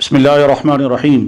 بسم الله الرحمن الرحيم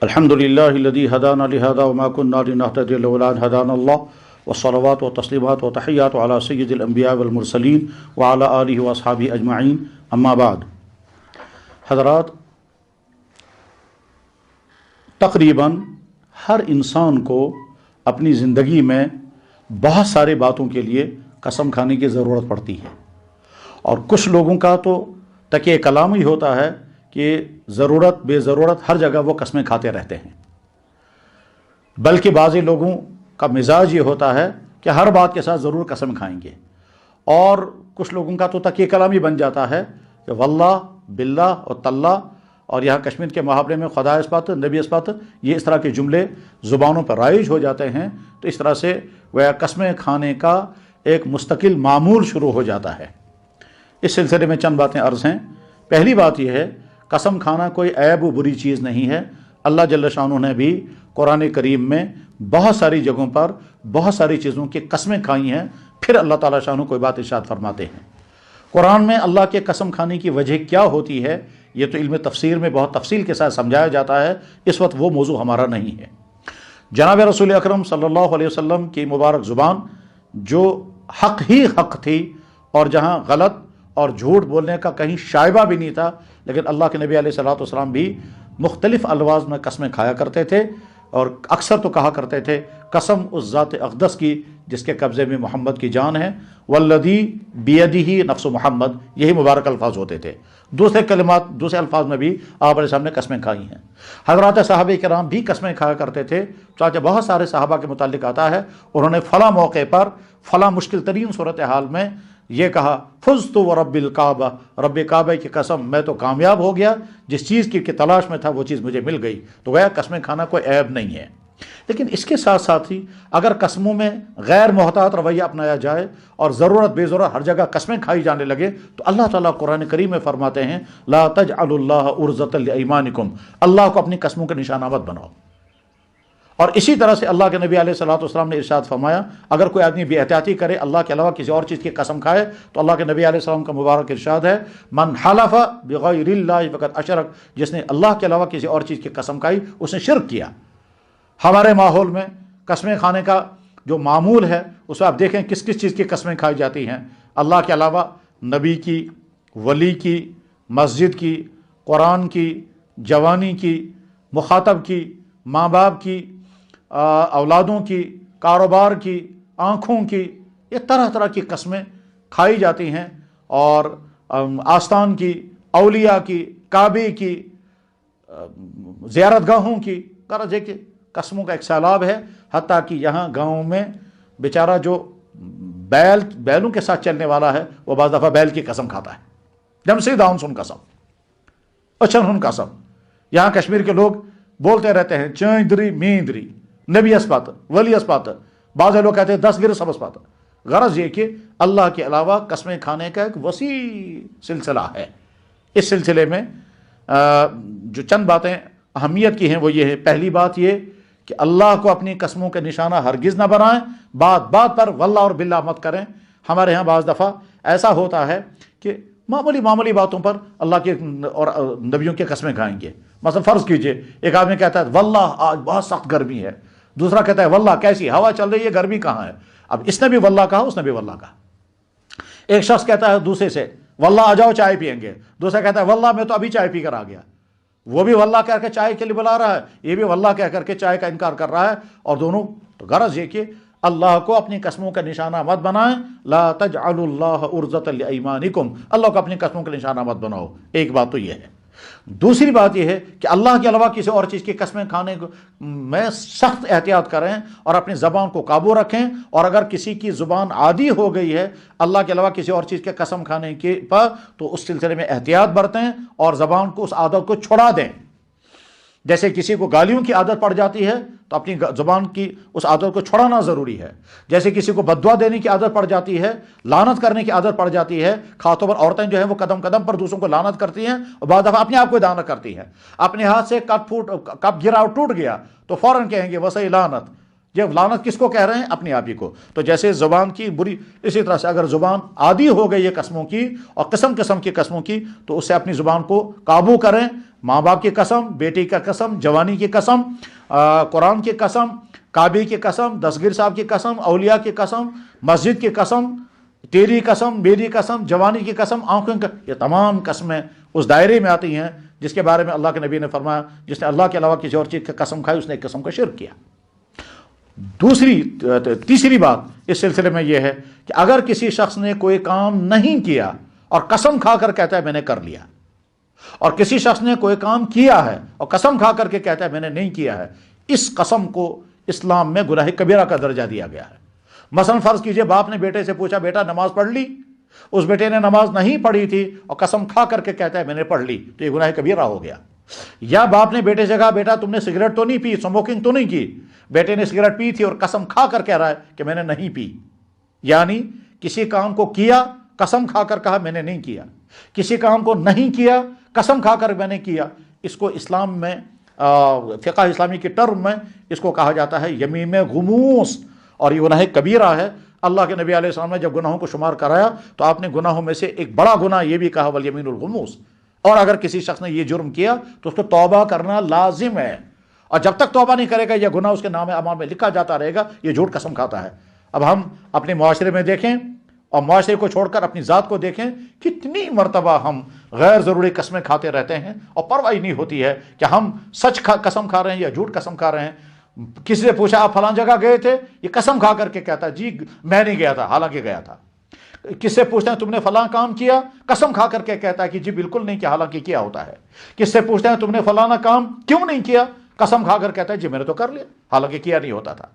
الحمد لله الذي هدانا لهذا وما كنا لنهتدي لولا أن هدانا الله والصلوات والتسليمات والتحيات على سيد الأنبياء والمرسلين وعلى آله وأصحابه أجمعين أما بعد. حضرات، تقریباً ہر انسان کو اپنی زندگی میں بہت سارے باتوں کے لیے قسم کھانے کی ضرورت پڑتی ہے، اور کچھ لوگوں کا تو تکیہ کلام ہی ہوتا ہے کہ ضرورت بے ضرورت ہر جگہ وہ قسمیں کھاتے رہتے ہیں، بلکہ بعض لوگوں کا مزاج یہ ہوتا ہے کہ ہر بات کے ساتھ ضرور قسم کھائیں گے، اور کچھ لوگوں کا تو تکیہ کلام ہی بن جاتا ہے کہ واللہ باللہ اور تاللہ، اور یہاں کشمیر کے محاورے میں خدا اسپات نبی اسپات، یہ اس طرح کے جملے زبانوں پر رائج ہو جاتے ہیں، تو اس طرح سے وہ قسمیں کھانے کا ایک مستقل معمول شروع ہو جاتا ہے۔ اس سلسلے میں چند باتیں عرض ہیں۔ پہلی بات یہ ہے، قسم کھانا کوئی عیب و بری چیز نہیں ہے۔ اللہ جل شانہ نے بھی قرآن کریم میں بہت ساری جگہوں پر بہت ساری چیزوں کی قسمیں کھائی ہیں، پھر اللہ تعالیٰ شانہ کوئی بات ارشاد فرماتے ہیں۔ قرآن میں اللہ کے قسم کھانے کی وجہ کیا ہوتی ہے، یہ تو علم تفسیر میں بہت تفصیل کے ساتھ سمجھایا جاتا ہے، اس وقت وہ موضوع ہمارا نہیں ہے۔ جناب رسول اکرم صلی اللہ علیہ وسلم کی مبارک زبان جو حق ہی حق تھی، اور جہاں غلط اور جھوٹ بولنے کا کہیں شائبہ بھی نہیں تھا، لیکن اللہ کے نبی علیہ الصلوۃ والسلام بھی مختلف الفاظ میں قسمیں کھایا کرتے تھے، اور اکثر تو کہا کرتے تھے قسم اس ذات اقدس کی جس کے قبضے میں محمد کی جان ہے، والذی بیدہ نفس محمد، یہی مبارک الفاظ ہوتے تھے۔ دوسرے الفاظ میں بھی آپ علیہ السلام نے قسمیں کھائی ہیں۔ حضرات صحابہ کرام بھی قسمیں کھایا کرتے تھے، چاچہ بہت سارے صحابہ کے متعلق آتا ہے انہوں نے فلاں موقع پر فلاں مشکل ترین صورتحال میں یہ کہا فزت ورب الکعبہ، رب کعبہ کی قسم میں تو کامیاب ہو گیا، جس چیز کی تلاش میں تھا وہ چیز مجھے مل گئی۔ تو گویا قسمیں کھانا کوئی عیب نہیں ہے، لیکن اس کے ساتھ ساتھ ہی اگر قسموں میں غیر محتاط رویہ اپنایا جائے اور ضرورت بے ضرورت ہر جگہ قسمیں کھائی جانے لگے، تو اللہ تعالیٰ قرآن کریم میں فرماتے ہیں لا تجعلوا اللہ عرضۃ لایمانکم، اللہ کو اپنی قسموں کا نشانہ مت بناؤ۔ اور اسی طرح سے اللہ کے نبی علیہ الصلوۃ والسلام نے ارشاد فرمایا اگر کوئی آدمی بے احتیاطی کرے، اللہ کے علاوہ کسی اور چیز کی قسم کھائے، تو اللہ کے نبی علیہ السلام کا مبارک ارشاد ہے من حلف بغیر اللہ فقد اشرک، جس نے اللہ کے علاوہ کسی اور چیز کی قسم کھائی اس نے شرک کیا۔ ہمارے ماحول میں قسمیں کھانے کا جو معمول ہے اس میں آپ دیکھیں کس کس چیز کی قسمیں کھائی جاتی ہیں، اللہ کے علاوہ نبی کی، ولی کی، مسجد کی، قرآن کی، جوانی کی، مخاطب کی، ماں باپ کی، اولادوں کی، کاروبار کی، آنکھوں کی، یہ طرح طرح کی قسمیں کھائی جاتی ہیں، اور آستان کی، اولیاء کی، کعبے کی، زیارت گاہوں کی، غرض ہے کہ قسموں کا ایک سیلاب ہے۔ حتیٰ کہ یہاں گاؤں میں بیچارہ جو بیلوں کے ساتھ چلنے والا ہے وہ بعض دفعہ بیل کی قسم کھاتا ہے، جم سے داؤن سن قسم، اچھن ہن قسم۔ یہاں کشمیر کے لوگ بولتے رہتے ہیں چیندری میندری، نبی اسپات، ولی اسپات، بعض لوگ کہتے ہیں 10 گر سب اسپات۔ غرض یہ کہ اللہ کے علاوہ قسمیں کھانے کا ایک وسیع سلسلہ ہے۔ اس سلسلے میں جو چند باتیں اہمیت کی ہیں وہ یہ ہے، پہلی بات یہ کہ اللہ کو اپنی قسموں کے نشانہ ہرگز نہ بنائیں، بات پر واللہ اور باللہ مت کریں۔ ہمارے ہاں بعض دفعہ ایسا ہوتا ہے کہ معمولی باتوں پر اللہ کے اور نبیوں کی قسمیں کھائیں گے۔ مثلا فرض کیجئے ایک آدمی کہتا ہے واللہ آج بہت سخت گرمی ہے، دوسرا کہتا ہے واللہ کیسی ہوا چل رہی ہے، گرمی کہاں ہے۔ اب اس نے بھی واللہ کہا، اس نے بھی واللہ کہا۔ ایک شخص کہتا ہے دوسرے سے واللہ آ جاؤ چائے پئیں گے، دوسرا کہتا ہے واللہ میں تو ابھی چائے پی کر آ گیا۔ وہ بھی واللہ کہہ کر چائے کے لیے بلا رہا ہے، یہ بھی واللہ کہہ کر کے چائے کا انکار کر رہا ہے، اور دونوں غرض یہ کہ اللہ کو اپنی قسموں کا نشانہ مت بنائیں، لا تجعلوا اللہ عرضۃ لایمانکم، اللہ کو اپنی قسموں کا نشانہ مت بناؤ۔ ایک بات تو یہ ہے۔ دوسری بات یہ ہے کہ اللہ کے علاوہ کسی اور چیز کی قسمیں کھانے میں سخت احتیاط کریں اور اپنی زبان کو قابو رکھیں، اور اگر کسی کی زبان عادی ہو گئی ہے اللہ کے علاوہ کسی اور چیز کے قسم کھانے کے پر، تو اس سلسلے میں احتیاط برتیں اور زبان کو اس عادت کو چھڑا دیں۔ جیسے کسی کو گالیوں کی عادت پڑ جاتی ہے تو اپنی زبان کی اس عادت کو چھڑانا ضروری ہے۔ جیسے کسی کو بد دعا دینے کی عادت پڑ جاتی ہے، لعنت کرنے کی عادت پڑ جاتی ہے، خاص طور پر عورتیں جو ہیں وہ قدم قدم پر دوسروں کو لعنت کرتی ہیں، اور بعض دفعہ اپنے آپ کو لعنت کرتی ہیں۔ اپنے ہاتھ سے کپ گرا اور ٹوٹ گیا تو فوراً کہیں گے وسعی لعنت، یہ لعنت کس کو کہہ رہے ہیں؟ اپنے آپ ہی کو. تو جیسے زبان کی بری، اسی طرح سے اگر زبان عادی ہو گئی ہے قسموں کی اور قسم قسم کی قسموں کی، تو اس سے اپنی زبان کو قابو کریں. ماں باپ کی قسم، بیٹی کا قسم، جوانی کی قسم، قرآن کی قسم، کعبے کی قسم، دستگیر صاحب کی قسم، اولیاء کی قسم، مسجد کی قسم، تیری قسم، میری قسم، جوانی کی قسم، آنکھوں کی، یہ تمام قسمیں اس دائرے میں آتی ہیں جس کے بارے میں اللہ کے نبی نے فرمایا جس نے اللہ کے علاوہ کسی اور چیز کی قسم کھائی اس نے ایک قسم کا شرک کیا. تیسری بات اس سلسلے میں یہ ہے کہ اگر کسی شخص نے کوئی کام نہیں کیا اور قسم کھا کر کہتا ہے میں نے کر لیا، اور کسی شخص نے کوئی کام کیا ہے اور قسم کھا کر کے کہتا ہے میں نے نہیں کیا ہے، اس قسم کو اسلام میں گناہ کبیرہ کا درجہ دیا گیا ہے. مثلا فرض کیجئے باپ نے بیٹے سے پوچھا بیٹا نماز پڑھ لی، اس بیٹے نے نماز نہیں پڑھی تھی اور قسم کھا کر کے کہتا ہے میں نے پڑھ لی، تو یہ گناہ کبیرہ ہو گیا. یا باپ نے بیٹے سے کہا بیٹا تم نے سگریٹ تو نہیں پی، اسموکنگ تو نہیں کی، بیٹے نے سگریٹ پی تھی اور قسم کھا کر کہہ رہا ہے کہ میں نے نہیں پی. یعنی کسی کام کو کیا، قسم کھا کر کہا میں نے نہیں کیا، کسی کام کو نہیں کیا، قسم کھا کر میں نے کیا. اس کو اسلام میں فقہ اسلامی کی ٹرم میں اس کو کہا جاتا ہے یمین غموس، اور یہ گناہ کبیرہ ہے. اللہ کے نبی علیہ السلام نے جب گناہوں کو شمار کرایا تو آپ نے گناہوں میں سے ایک بڑا گناہ یہ بھی کہا والیمین الغموس. اور اگر کسی شخص نے یہ جرم کیا تو اس کو توبہ کرنا لازم ہے، اور جب تک توبہ نہیں کرے گا یہ گناہ اس کے نام اعمال میں لکھا جاتا رہے گا، یہ جھوٹ قسم کھاتا ہے. اب ہم اپنے معاشرے میں دیکھیں اور معاشرے کو چھوڑ کر اپنی ذات کو دیکھیں، کتنی مرتبہ ہم غیر ضروری قسمیں کھاتے رہتے ہیں اور پرواہ نہیں ہوتی ہے کہ ہم سچ قسم کھا رہے ہیں یا جھوٹ قسم کھا رہے ہیں. کسی سے پوچھا آپ فلاں جگہ گئے تھے، یہ قسم کھا کر کے کہتا جی میں نہیں گیا تھا حالانکہ گیا تھا. کس سے پوچھتے ہیں تم نے فلاں کام کیا، قسم کھا کر کے کہتا ہے کہ جی بالکل نہیں کیا حالانکہ کیا ہوتا ہے. کس سے پوچھتے ہیں تم نے فلانا کام کیوں نہیں کیا، قسم کھا کر کہتا ہے جی میں نے تو کر لیا حالانکہ کیا نہیں ہوتا تھا.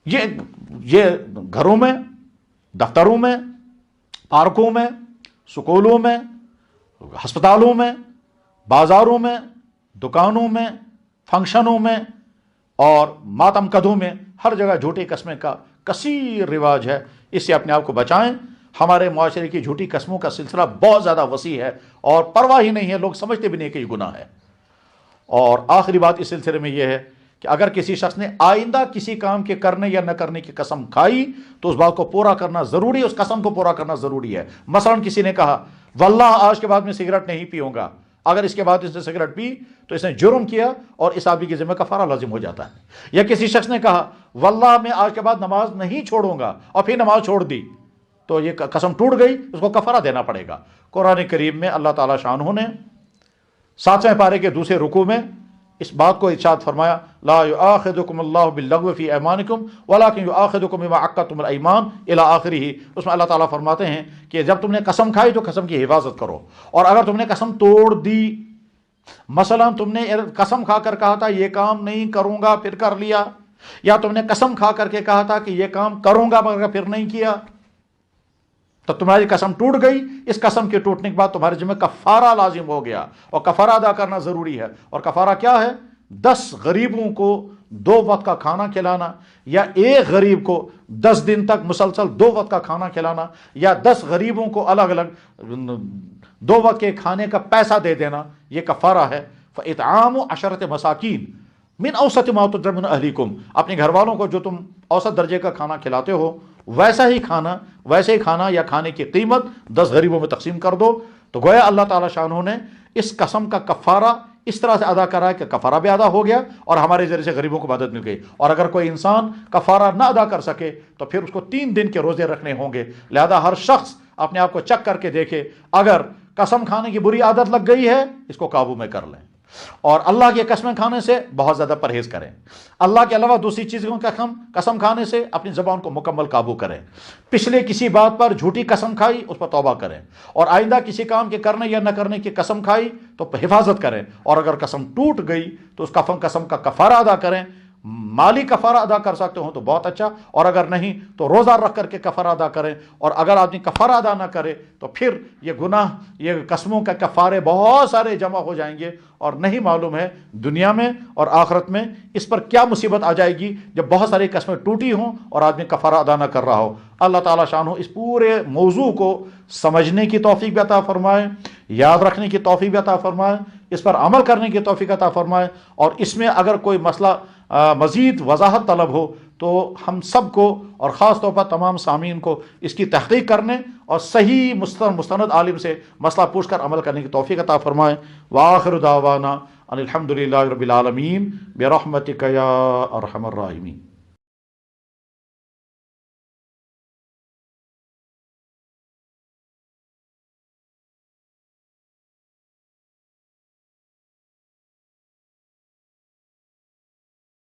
یہ گھروں میں، دفتروں میں، پارکوں میں، سکولوں میں، ہسپتالوں میں، بازاروں میں، دکانوں میں، فنکشنوں میں اور ماتم کدوں میں ہر جگہ جھوٹی قسمیں کا کثیر رواج ہے. اس سے اپنے آپ کو بچائیں. ہمارے معاشرے کی جھوٹی قسموں کا سلسلہ بہت زیادہ وسیع ہے اور پرواہ ہی نہیں ہے، لوگ سمجھتے بھی نہیں کہ یہ گناہ ہے. اور آخری بات اس سلسلے میں یہ ہے کہ اگر کسی شخص نے آئندہ کسی کام کے کرنے یا نہ کرنے کی قسم کھائی تو اس بات کو پورا کرنا ضروری ہے، اس قسم کو پورا کرنا ضروری ہے. مثلا کسی نے کہا واللہ آج کے بعد میں سگریٹ نہیں پیوں گا، اگر اس کے بعد اس نے سگریٹ پی تو اس نے جرم کیا اور اس آدمی کے ذمہ کفارہ لازم ہو جاتا ہے. یا کسی شخص نے کہا واللہ میں آج کے بعد نماز نہیں چھوڑوں گا اور پھر نماز چھوڑ دی تو یہ قسم ٹوٹ گئی، اس کو کفارہ دینا پڑے گا. قرآن کریم میں اللہ تعالیٰ شانہ نے 7ویں پارے کے دوسرے رکوع میں اس بات کو ارشاد فرمایا لا یؤاخذکم اللہ باللغو فی ایمانکم ولکن یؤاخذکم بما عقدتم الایمان الی آخرہ. اس میں اللہ تعالیٰ فرماتے ہیں کہ جب تم نے قسم کھائی تو قسم کی حفاظت کرو، اور اگر تم نے قسم توڑ دی، مثلا تم نے قسم کھا کر کہا تھا یہ کام نہیں کروں گا پھر کر لیا، یا تم نے قسم کھا کر کے کہا تھا کہ یہ کام کروں گا مگر پھر نہیں کیا، تو تمہاری قسم ٹوٹ گئی. اس قسم کے ٹوٹنے کے بعد تمہارے ذمہ کفارہ لازم ہو گیا اور کفارہ ادا کرنا ضروری ہے. اور کفارہ کیا ہے؟ 10 غریبوں کو 2 وقت کا کھانا کھلانا، یا ایک غریب کو 10 دن تک مسلسل 2 وقت کا کھانا کھلانا، یا 10 غریبوں کو الگ الگ 2 وقت کے کھانے کا پیسہ دے دینا، یہ کفارہ ہے. فاطعام 10 مساکین من اوسط ما تطعمون اہلیکم، اپنے گھر والوں کو جو تم اوسط درجے کا کھانا کھلاتے ہو ویسے ہی کھانا یا کھانے کی قیمت 10 غریبوں میں تقسیم کر دو. تو گویا اللہ تعالیٰ شانہ نے اس قسم کا کفارہ اس طرح سے ادا کرا ہے کہ کفارہ بھی ادا ہو گیا اور ہمارے ذریعے سے غریبوں کو مدد مل گئی. اور اگر کوئی انسان کفارہ نہ ادا کر سکے تو پھر اس کو 3 دن کے روزے رکھنے ہوں گے. لہذا ہر شخص اپنے آپ کو چیک کر کے دیکھے، اگر قسم کھانے کی بری عادت لگ گئی ہے اس کو قابو میں کر لیں اور اللہ کی قسمیں کھانے سے بہت زیادہ پرہیز کریں. اللہ کے علاوہ دوسری چیزوں کا قسم کھانے سے اپنی زبان کو مکمل قابو کریں. پچھلے کسی بات پر جھوٹی قسم کھائی اس پر توبہ کریں، اور آئندہ کسی کام کے کرنے یا نہ کرنے کی قسم کھائی تو حفاظت کریں. اور اگر قسم ٹوٹ گئی تو اس قسم کا کفارہ ادا کریں. مالی کفارہ ادا کر سکتے ہوں تو بہت اچھا، اور اگر نہیں تو روزہ رکھ کر کے کفارہ ادا کریں. اور اگر آدمی کفارہ ادا نہ کرے تو پھر یہ گناہ، یہ قسموں کا کفارے بہت سارے جمع ہو جائیں گے، اور نہیں معلوم ہے دنیا میں اور آخرت میں اس پر کیا مصیبت آ جائے گی جب بہت ساری قسمیں ٹوٹی ہوں اور آدمی کفارہ ادا نہ کر رہا ہو. اللہ تعالیٰ شانہ اس پورے موضوع کو سمجھنے کی توفیق بھی عطا فرمائے، یاد رکھنے کی توفیق بھی عطا فرمائے، اس پر عمل کرنے کی توفیق عطا فرمائے. اور اس میں اگر کوئی مسئلہ مزید وضاحت طلب ہو تو ہم سب کو اور خاص طور پر تمام سامعین کو اس کی تحقیق کرنے اور صحیح مستند عالم سے مسئلہ پوچھ کر عمل کرنے کی توفیق عطا فرمائے۔ وآخر دعوانا ان الحمد للہ رب العالمین برحمتک یا ارحم الراحمین۔